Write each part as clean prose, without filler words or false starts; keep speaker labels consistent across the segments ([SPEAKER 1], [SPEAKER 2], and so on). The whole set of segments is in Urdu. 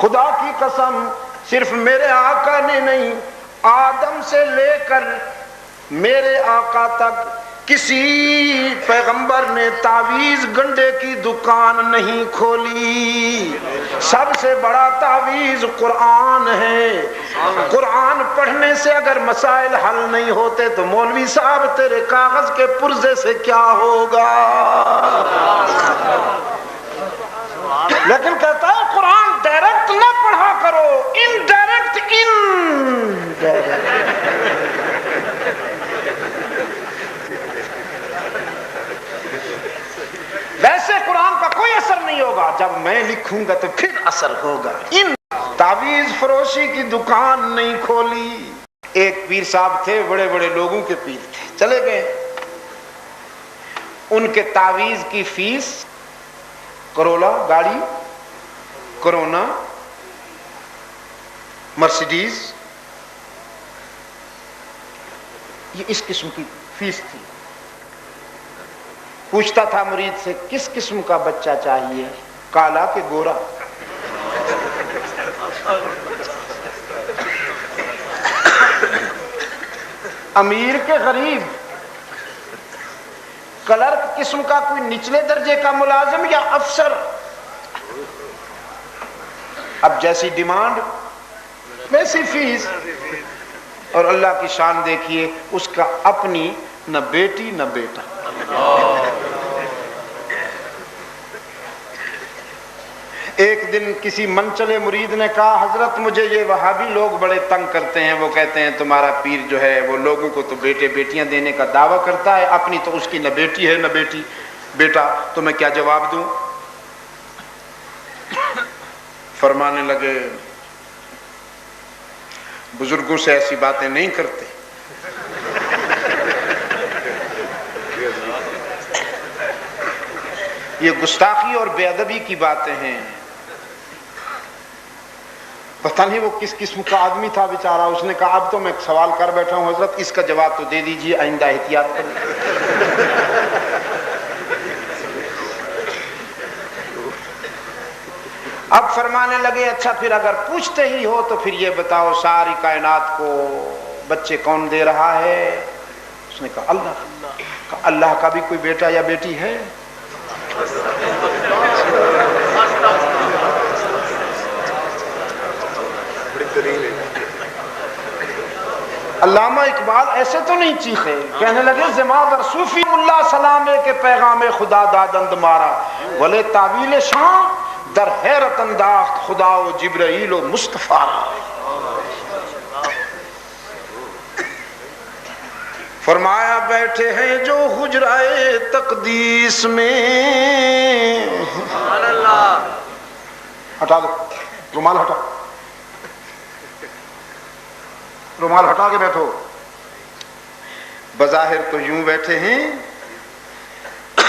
[SPEAKER 1] خدا کی قسم صرف میرے آقا نے نہیں، آدم سے لے کر میرے آقا تک کسی پیغمبر نے تعویذ گنڈے کی دکان نہیں کھولی۔ سب سے بڑا تعویذ قرآن ہے۔ قرآن پڑھنے سے اگر مسائل حل نہیں ہوتے تو مولوی صاحب تیرے کاغذ کے پرزے سے کیا ہوگا؟ لیکن کہتا ہے قرآن ڈائریکٹ نہ پڑھا کرو، انڈائریکٹ ویسے قرآن کا کوئی اثر نہیں ہوگا، جب میں لکھوں گا تو پھر اثر ہوگا۔ ان تعویذ فروشی کی دکان نہیں کھولی۔ ایک پیر صاحب تھے، بڑے بڑے لوگوں کے پیر تھے، چلے گئے۔ ان کے تعویذ کی فیس کرولا گاڑی، کرونا، مرسیڈیز، یہ اس قسم کی فیس تھی۔ پوچھتا تھا مرید سے کس قسم کا بچہ چاہیے، کالا کہ گورا؟ امیر کے غریب، کلرک قسم کا کوئی نچلے درجے کا ملازم یا افسر؟ اب جیسی ڈیمانڈ ویسی فیس۔ اور اللہ کی شان دیکھیے، اس کا اپنی نہ بیٹی نہ بیٹا۔ ایک دن کسی منچلے مرید نے کہا حضرت مجھے یہ وہابی لوگ بڑے تنگ کرتے ہیں، وہ کہتے ہیں تمہارا پیر جو ہے وہ لوگوں کو تو بیٹے بیٹیاں دینے کا دعویٰ کرتا ہے، اپنی تو اس کی نہ بیٹی ہے نہ بیٹا، تو میں کیا جواب دوں؟ فرمانے لگے بزرگوں سے ایسی باتیں نہیں کرتے۔ یہ گستاخی اور بے ادبی کی باتیں ہیں۔ پتہ نہیں وہ کس قسم کا آدمی تھا بیچارہ، اس نے کہا اب تو میں سوال کر بیٹھا ہوں حضرت، اس کا جواب تو دے دیجئے، آئندہ احتیاط کریں۔ اب فرمانے لگے اچھا پھر اگر پوچھتے ہی ہو تو پھر یہ بتاؤ ساری کائنات کو بچے کون دے رہا ہے؟ اس نے کہا اللہ۔ کہا اللہ کا بھی کوئی بیٹا یا بیٹی ہے؟ علامہ اقبال ایسے تو نہیں چیخے، کہنے لگے زمادر صوفی اللہ سلامے کے پیغام خدا دادند مارا، ولے تعویل شام در حیرت انداخت خدا و جبرائیل و مصطفیٰ را۔ فرمایا بیٹھے ہیں جو حجرائے تقدیس میں، ہٹا دو رومال، ہٹا رومال ہٹا کے بیٹھو۔ بظاہر تو یوں بیٹھے ہیں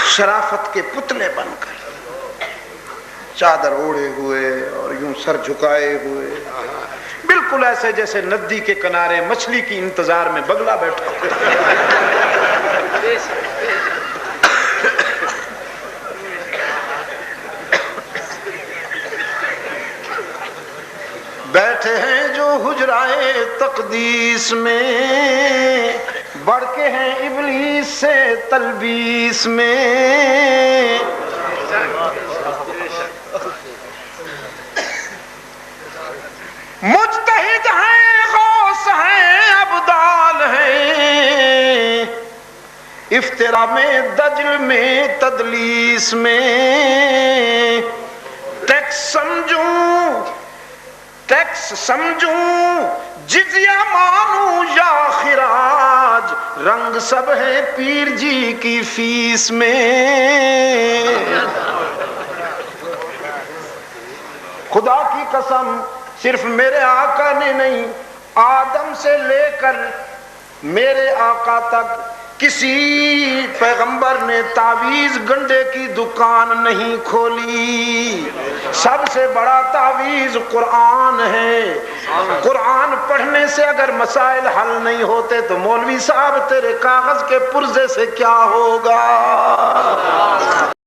[SPEAKER 1] شرافت کے پتلے بن کر، چادر اوڑھے ہوئے اور یوں سر جھکائے ہوئے، بالکل ایسے جیسے ندی کے کنارے مچھلی کی انتظار میں بگلا بیٹھا بیٹھے ہیں جو حجرائے تقدیس میں، بڑھ کے ہیں ابلیس سے تلبیس میں۔ مجتہد ہیں، غوث ہیں، ابدال ہیں، افترا میں دجل میں تدلیس میں۔ ٹیکس سمجھوں جزیہ مانوں یا خراج، رنگ سب ہے پیر جی کی فیس میں۔ خدا کی قسم صرف میرے آقا نے نہیں، آدم سے لے کر میرے آقا تک کسی پیغمبر نے تعویذ گنڈے کی دکان نہیں کھولی۔ سب سے بڑا تعویذ قرآن ہے۔ قرآن پڑھنے سے اگر مسائل حل نہیں ہوتے تو مولوی صاحب تیرے کاغذ کے پرزے سے کیا ہوگا؟